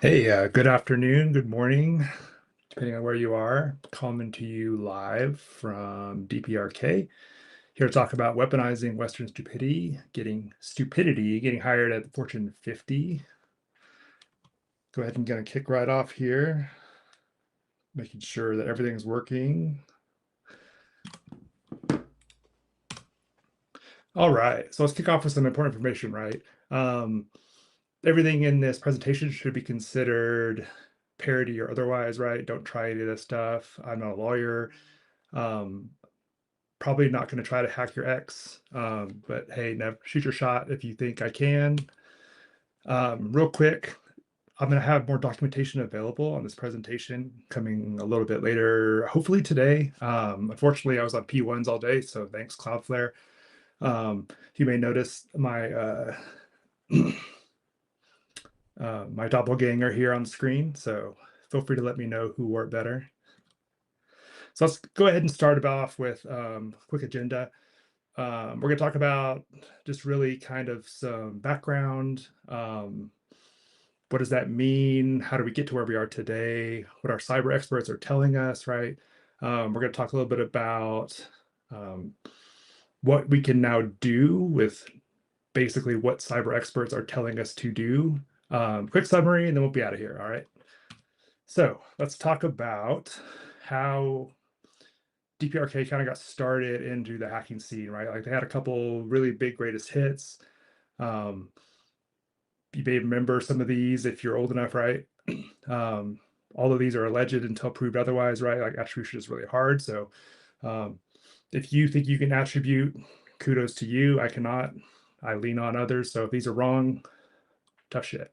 Hey, good afternoon, good morning, depending on where you are. Coming to you live from DPRK. Here to talk about weaponizing Western stupidity, getting hired at the Fortune 50. Go ahead and gonna kick right off here, making sure that everything's working. All right, so let's kick off with some important information, right? Everything in this presentation should be considered parody or otherwise, right? Don't try any of this stuff. I'm not a lawyer. Um, Probably not going to try to hack your ex, but hey, never shoot your shot if you think I can. Real quick, I'm going to have more documentation available on this presentation coming a little bit later, hopefully today. Unfortunately, I was on P1s all day, so thanks, Cloudflare. You may notice my my doppelganger here on the screen, so feel free to let me know who wore it better. So let's go ahead and start off with a quick agenda. We're going to talk about just really kind of some background. What does that mean? How do we get to where we are today? What our cyber experts are telling us, right? We're going to talk a little bit about what we can now do with basically what cyber experts are telling us to do. Quick summary, and then we'll be out of here. All right. So let's talk about how DPRK kind of got started into the hacking scene, right? Like they had a couple really big greatest hits. Um, you may remember some of these if you're old enough, right? All of these are alleged until proved otherwise, right? Like attribution is really hard. So if you think you can attribute, kudos to you. I cannot. I lean on others. So if these are wrong, tough shit.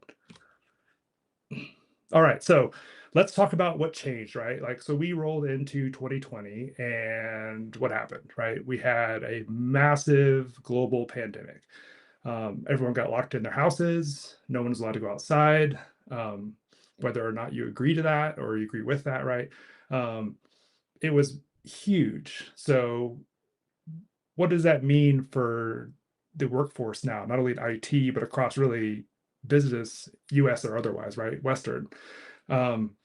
All right, so let's talk about what changed, right? Like, so we rolled into 2020 and what happened, right? We had a massive global pandemic. Everyone got locked in their houses. No one was allowed to go outside. Whether or not you agree to that or you agree with that, right? It was huge. So what does that mean for the workforce now, not only in IT, but across really business, US or otherwise, right? Western. Um,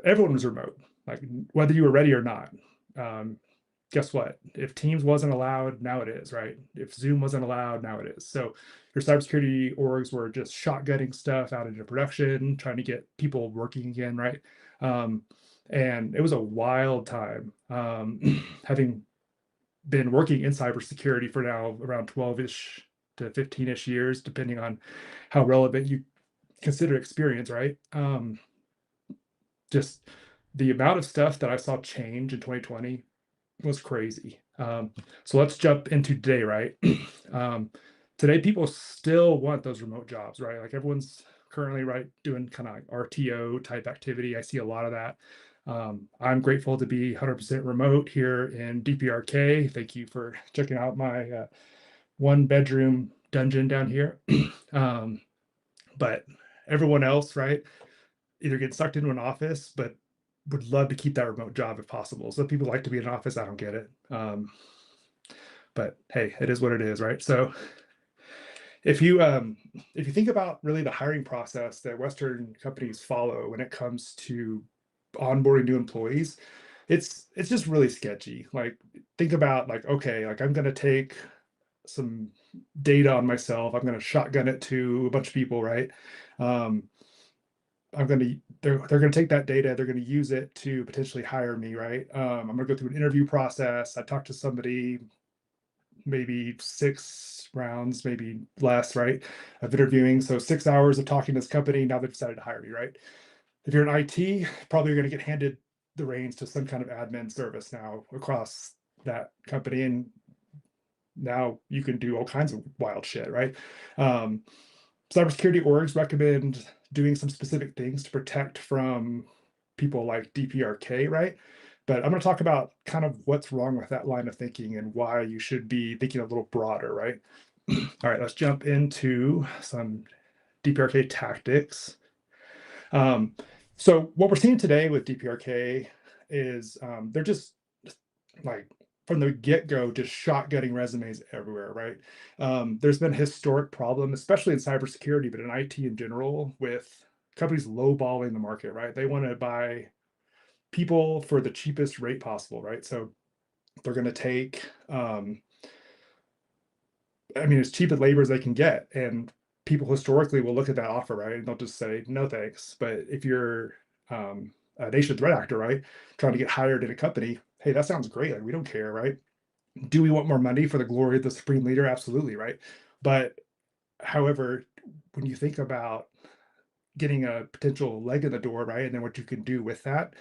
Everyone was remote, like whether you were ready or not. Um, Guess what? If Teams wasn't allowed, now it is, right? If Zoom wasn't allowed, now it is. So your cybersecurity orgs were just shotgunning stuff out into production, trying to get people working again, right? Um, and it was a wild time. Having been working in cybersecurity for now around 12-ish to 15-ish years, depending on how relevant you consider experience, right? Just the amount of stuff that I saw change in 2020 was crazy. So let's jump into today, right? Today, people still want those remote jobs, right? Like everyone's currently, right, doing kind of like RTO type activity. I see a lot of that. I'm grateful to be 100% remote here in DPRK. Thank you for checking out my one bedroom dungeon down here. But everyone else, right, either get sucked into an office, but would love to keep that remote job if possible. So people like to be in an office. I don't get it. But hey, it is what it is, right? So if you think about really the hiring process that Western companies follow when it comes to onboarding new employees, it's just really sketchy. Like think about like, okay, like I'm gonna take some data on myself, I'm gonna shotgun it to a bunch of people, right? Um, they're gonna take that data, they're gonna use it to potentially hire me, right? I'm gonna go through an interview process. I talk to somebody, maybe 6 rounds, maybe less, right? Of interviewing. So 6 hours of talking to this company. Now they've decided to hire me, right? If you're in IT, probably you're going to get handed the reins to some kind of admin service now across that company. And now you can do all kinds of wild shit, right? Um, Cybersecurity orgs recommend doing some specific things to protect from people like DPRK, right? But I'm going to talk about kind of what's wrong with that line of thinking and why you should be thinking a little broader, right? All right, let's jump into some DPRK tactics. Um, so what we're seeing today with DPRK is they're just like from the get-go just shotgunning resumes everywhere, right? There's been a historic problem, especially in cybersecurity, but in IT in general, with companies lowballing the market, right? They want to buy people for the cheapest rate possible, right? So they're going to take, I mean, as cheap as labor as they can get, and people historically will look at that offer, right? And they'll just say, no, thanks. But if you're a nation threat actor, right, trying to get hired in a company, hey, that sounds great. Like, we don't care, right? Do we want more money for the glory of the supreme leader? Absolutely, right? But however, when you think about getting a potential leg in the door, right, and then what you can do with that,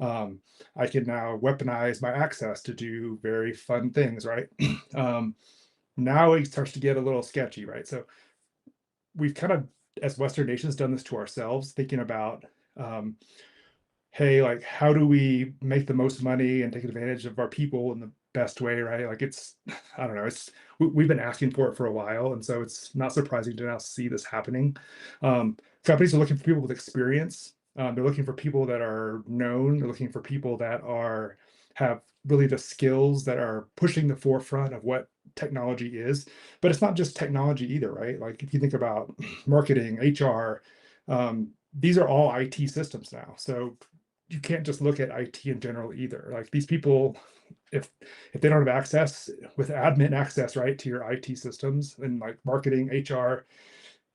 um, I can now weaponize my access to do very fun things, right? um, Now it starts to get a little sketchy, right? So we've kind of, as Western nations, done this to ourselves, thinking about, um, hey, like, how do we make the most money and take advantage of our people in the best way, right? Like, it's, I don't know, we've been asking for it for a while, and so it's not surprising to now see this happening. Companies are looking for people with experience. They're looking for people that are known. They're looking for people that are have really the skills that are pushing the forefront of what technology is. But it's not just technology either, right? Like, if you think about marketing, HR, these are all IT systems now. So you can't just look at IT in general either. Like, these people, if they don't have access with admin access, right, to your IT systems and like marketing, HR,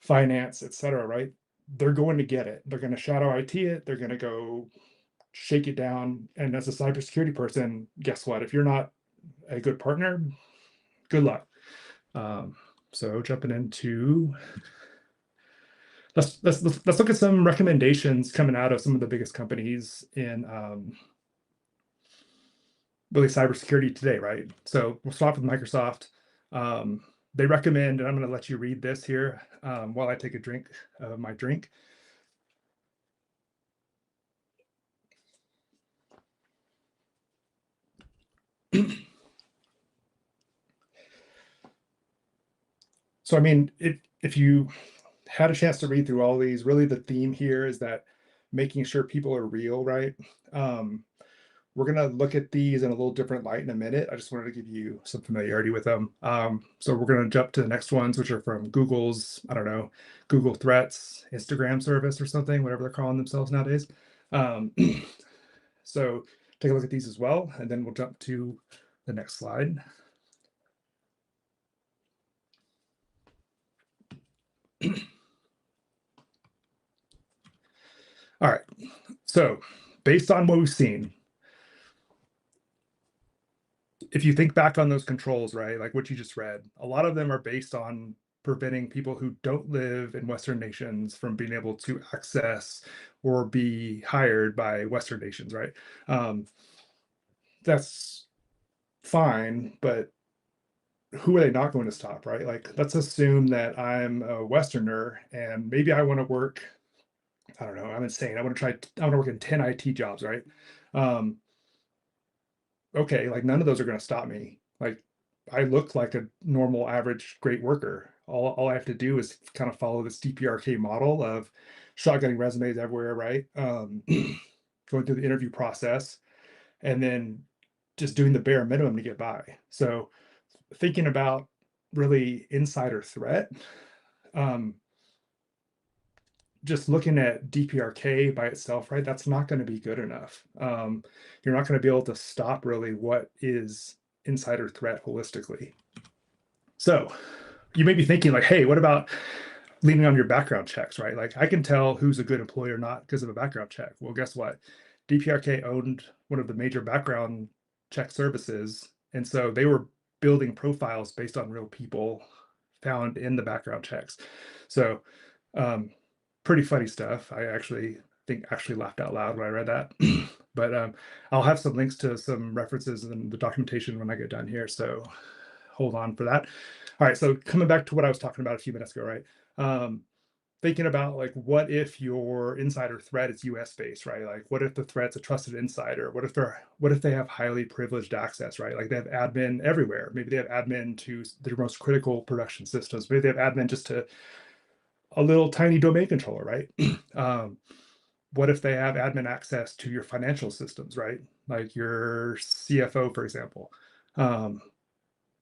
finance, etc., right, they're going to get it. They're going to shadow IT it. They're going to go shake it down. And as a cybersecurity person, guess what? If you're not a good partner, good luck. Um, so jumping into let's look at some recommendations coming out of some of the biggest companies in really cybersecurity today, right? So we'll start with Microsoft. Um, they recommend, and I'm going to let you read this here while I take a drink of my drink. So, I mean, if you had a chance to read through all these, really the theme here is that making sure people are real, right? Um, We're going to look at these in a little different light in a minute. I just wanted to give you some familiarity with them. So we're going to jump to the next ones, which are from Google's, I don't know, Google Threats, Instagram service or something, whatever they're calling themselves nowadays. Um, so take a look at these as well, and then we'll jump to the next slide. All right. So based on what we've seen, if you think back on those controls, right, like what you just read, a lot of them are based on preventing people who don't live in Western nations from being able to access or be hired by Western nations, right? Um, that's fine, but who are they not going to stop, right? Like, let's assume that I'm a Westerner and maybe I want to work, I don't know, I'm insane. I want to work in 10 IT jobs, right? Um, okay, like none of those are going to stop me. Like, I look like a normal, average, great worker. All I have to do is kind of follow this DPRK model of shotgunning resumes everywhere, right? Going through the interview process and then just doing the bare minimum to get by. So thinking about really insider threat, um, just looking at DPRK by itself, right? That's not going to be good enough. You're not going to be able to stop really what is insider threat holistically. So you may be thinking like, hey, what about leaning on your background checks, right? Like, I can tell who's a good employee or not because of a background check. Well, guess what? DPRK owned one of the major background check services. And so they were building profiles based on real people found in the background checks. So um, pretty funny stuff. I actually laughed out loud when I read that. But I'll have some links to some references in the documentation when I get done here. So hold on for that. All right. So coming back to what I was talking about a few minutes ago, right? Um, Thinking about like, what if your insider threat is US based, right? Like, what if the threat's a trusted insider? What if they have highly privileged access, right? Like, they have admin everywhere. Maybe they have admin to their most critical production systems. Maybe they have admin just to a little tiny domain controller, right? um, what if they have admin access to your financial systems, right? Like your CFO, for example. Um,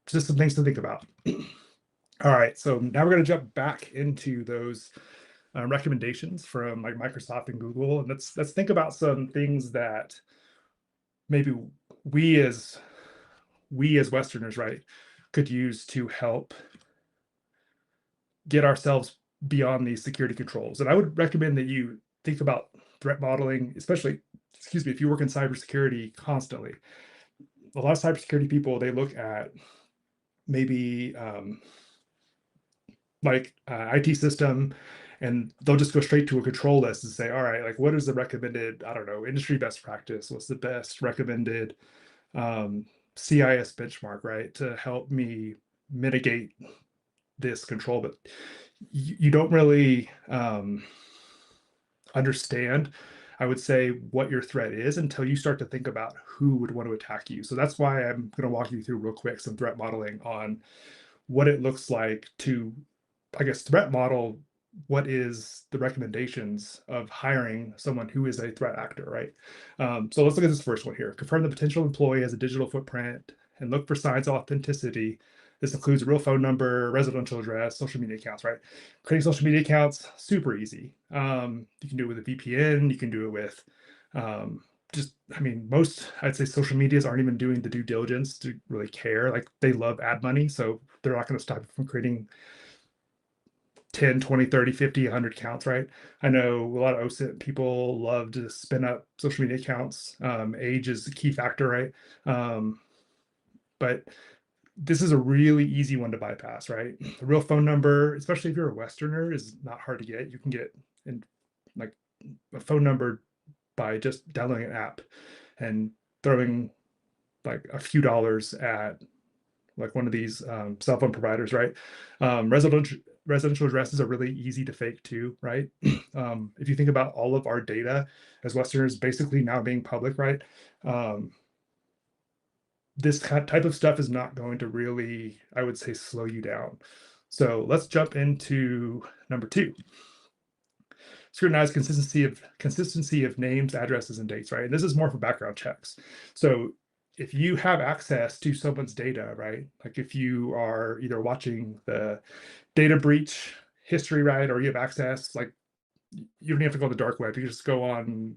just some things to think about. All right, so now we're going to jump back into those recommendations from like Microsoft and Google, and let's think about some things that maybe we as we as Westerners, right, could use to help get ourselves beyond these security controls. And I would recommend that you think about threat modeling, especially, excuse me, if you work in cybersecurity constantly. A lot of cybersecurity people, they look at maybe like IT system, and they'll just go straight to a control list and say, all right, like what is the recommended, I don't know, industry best practice? What's the best recommended um, CIS benchmark, right, to help me mitigate this control? But you don't really understand, I would say, what your threat is until you start to think about who would want to attack you. So that's why I'm going to walk you through real quick some threat modeling on what it looks like to, I guess, threat model what is the recommendations of hiring someone who is a threat actor, right? So let's look at this first one here. Confirm the potential employee has a digital footprint and look for signs of authenticity. This includes a real phone number, residential address, social media accounts, right? Creating social media accounts, super easy. You can do it with a VPN. You can do it with just, I mean, most, I'd say social medias aren't even doing the due diligence to really care. Like they love ad money, so they're not going to stop you from creating 10, 20, 30, 50, 100 accounts, right? I know a lot of OSINT people love to spin up social media accounts. Age is the key factor, right? But this is a really easy one to bypass, right? The real phone number, especially if you're a Westerner, is not hard to get. You can get in like a phone number by just downloading an app and throwing like a few dollars at like one of these cell phone providers, right? Residential addresses are really easy to fake too, right? If you think about all of our data as Westerners basically now being public, right? Um, this type of stuff is not going to really, I would say, slow you down. So let's jump into number two. Scrutinize consistency of names, addresses, and dates, right? And this is more for background checks. So if you have access to someone's data, right? Like if you are either watching the data breach history, right, or you have access, like you don't even have to go on the dark web. You just go on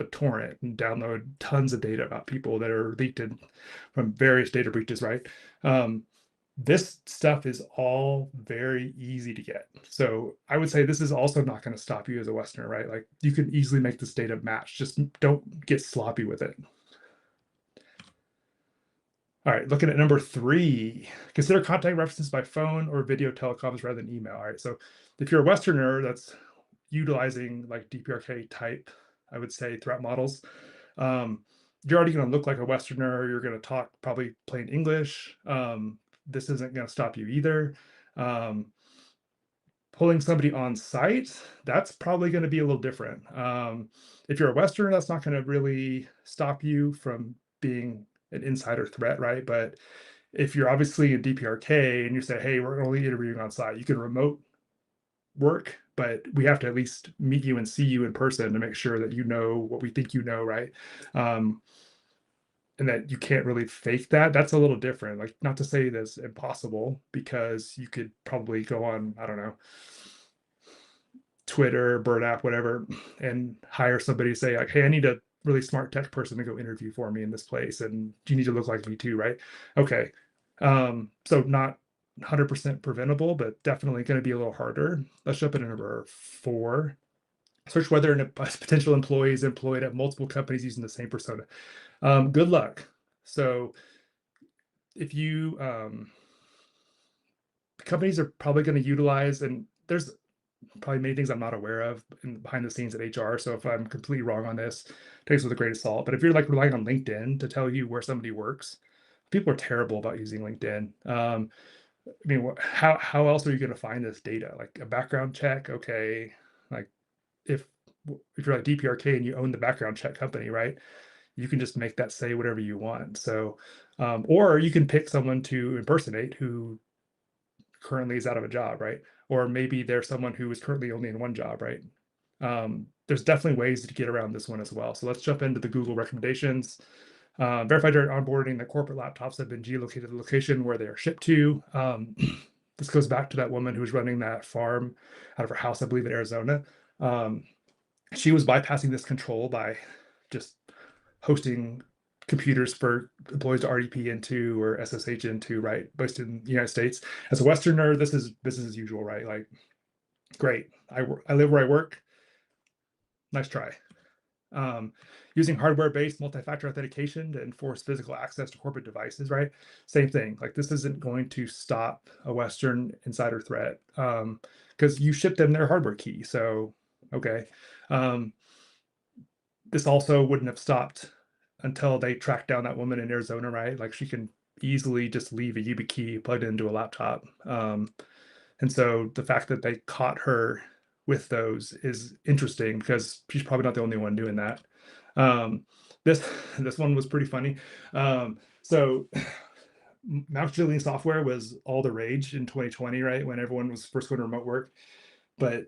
a torrent and download tons of data about people that are leaked in from various data breaches, right? This stuff is all very easy to get. So I would say this is also not going to stop you as a Westerner, right? Like you can easily make this data match. Just don't get sloppy with it. All right, looking at number three, consider contact references by phone or video telecoms rather than email. All right, so if you're a Westerner that's utilizing like DPRK type, I would say threat models, you're already going to look like a Westerner. You're going to talk probably plain English. This isn't going to stop you either. Um, Pulling somebody on site, that's probably going to be a little different. If you're a Westerner, that's not going to really stop you from being an insider threat, right? But if you're obviously in DPRK and you say, hey, we're only interviewing on site, you can remote work, but we have to at least meet you and see you in person to make sure that you know what we think you know, right? And that you can't really fake that. That's a little different. Like, not to say that's impossible, because you could probably go on, I don't know, Twitter, Bird app, whatever, and hire somebody to say, like, hey, I need a really smart tech person to go interview for me in this place. And you need to look like me too, right? Okay. So not 100% preventable, but definitely going to be a little harder. Let's jump into number four. Search whether a potential employee is employed at multiple companies using the same persona. Good luck. So if you companies are probably going to utilize, and there's probably many things I'm not aware of behind the scenes at HR. So if I'm completely wrong on this, take this with a grain of salt. But if you're like relying on LinkedIn to tell you where somebody works, people are terrible about using LinkedIn. I mean, how else are you going to find this data? Like a background check, okay? Like if if you're like DPRK and you own the background check company, right? You can just make that say whatever you want. So, or you can pick someone to impersonate who currently is out of a job, right? Or maybe there's someone who is currently only in one job, right? There's definitely ways to get around this one as well. So let's jump into the Google recommendations. Verified during onboarding that corporate laptops have been geolocated to the location where they are shipped to. This goes back to that woman who was running that farm out of her house, I believe, in Arizona. Um, she was bypassing this control by just hosting computers for employees to RDP into or SSH into, right? Based in the United States. As a Westerner, this is business as usual, right? Like, great. I live where I work. Nice try. Um, Using hardware-based multi-factor authentication to enforce physical access to corporate devices, right? Same thing. Like, this isn't going to stop a Western insider threat because you ship them their hardware key. So, okay. Um, this also wouldn't have stopped until they tracked down that woman in Arizona, right? Like, she can easily just leave a YubiKey plugged into a laptop. And so the fact that they caught her with those is interesting because she's probably not the only one doing that. Um, this this one was pretty funny. So mouse drilling software was all the rage in 2020, right? When everyone was first going to remote work. But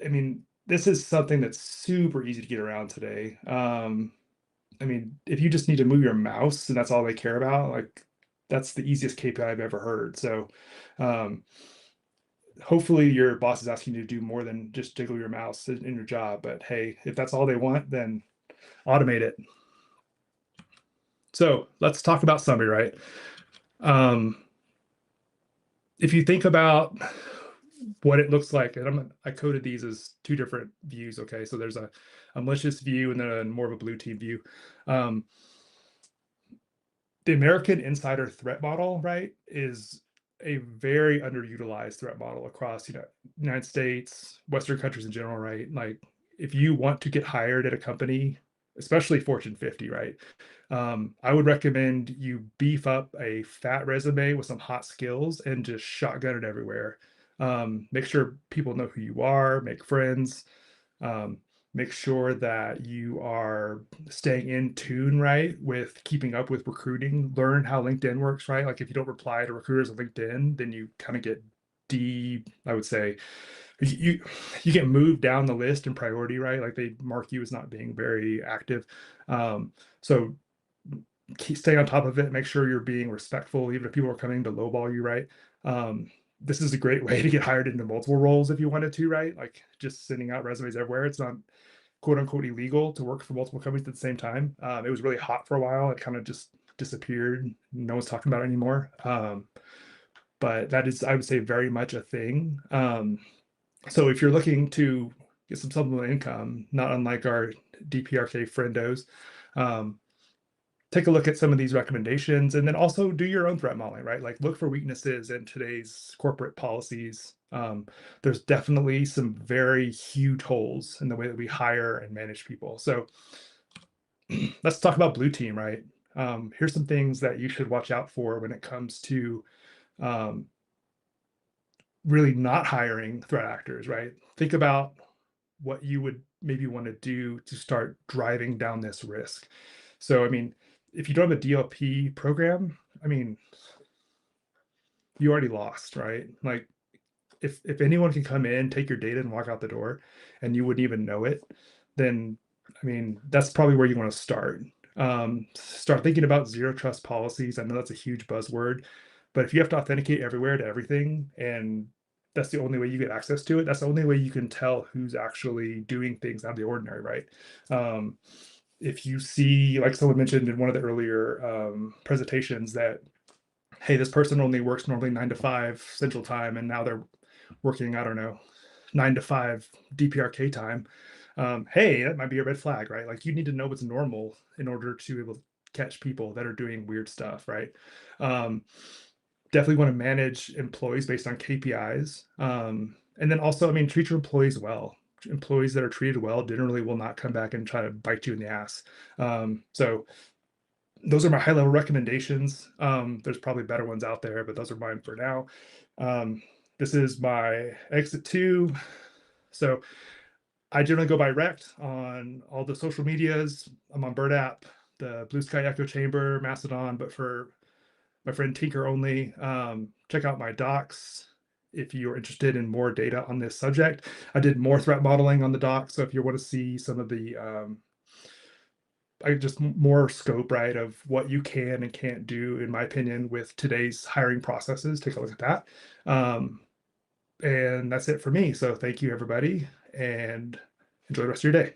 I mean, this is something that's super easy to get around today. I mean, if you just need to move your mouse and that's all they care about, like that's the easiest KPI I've ever heard. So um, hopefully your boss is asking you to do more than just jiggle your mouse in your job. But hey, if that's all they want, then automate it. So let's talk about summary, right? Um, if you think about what it looks like, and I coded these as two different views. Okay, so there's a malicious view and then a more of a blue team view. Um, the American insider threat model, right, is a very underutilized threat model across, United States, Western countries in general, right? Like, if you want to get hired at a company, especially Fortune 50, right? I would recommend you beef up a fat resume with some hot skills and just shotgun it everywhere. Make sure people know who you are, make friends, um, make sure that you are staying in tune, right, with keeping up with recruiting. Learn how LinkedIn works, right? Like, if you don't reply to recruiters on LinkedIn, then you kind of get I would say you you get moved down the list in priority, right? Like, they mark you as not being very active. So stay on top of it. Make sure you're being respectful, even if people are coming to lowball you, right? Um, this is a great way to get hired into multiple roles if you wanted to, right? Like, just sending out resumes everywhere. It's not quote unquote illegal to work for multiple companies at the same time. It was really hot for a while. It kind of just disappeared. No one's talking about it anymore. But that is, I would say, very much a thing. So if you're looking to get some supplemental income, not unlike our DPRK friendos, um, take a look at some of these recommendations and then also do your own threat modeling, right? Like, look for weaknesses in today's corporate policies. There's definitely some very huge holes in the way that we hire and manage people. So let's talk about blue team, right? Here's some things that you should watch out for when it comes to um, really not hiring threat actors, right? Think about what you would maybe want to do to start driving down this risk. So, I mean, if you don't have a DLP program, I mean, you already lost, right? Like, if anyone can come in, take your data and walk out the door and you wouldn't even know it, then I mean, that's probably where you want to start. Start thinking about zero trust policies. I know that's a huge buzzword, but if you have to authenticate everywhere to everything and that's the only way you get access to it, that's the only way you can tell who's actually doing things out of the ordinary, right? Um, if you see, like someone mentioned in one of the earlier presentations, that hey, this person only works normally 9 to 5 Central Time, and now they're working, I don't know, 9 to 5 DPRK time. Hey, that might be a red flag, right? Like, you need to know what's normal in order to be able to catch people that are doing weird stuff, right? Um, Definitely want to manage employees based on KPIs. And then also, I mean, treat your employees well. Employees that are treated well generally will not come back and try to bite you in the ass. So those are my high level recommendations. There's probably better ones out there, but those are mine for now. Um, this is my exit two. So I generally go by rekdt on all the social medias. I'm on Bird app, the Blue Sky Echo Chamber, Mastodon, but for my friend Tinker only. Check out my docs if you're interested in more data on this subject. I did more threat modeling on the doc, so if you want to see some of the just more scope, right, of what you can and can't do, in my opinion, with today's hiring processes. Take a look at that. Um, and that's it for me. So thank you, everybody, and enjoy the rest of your day.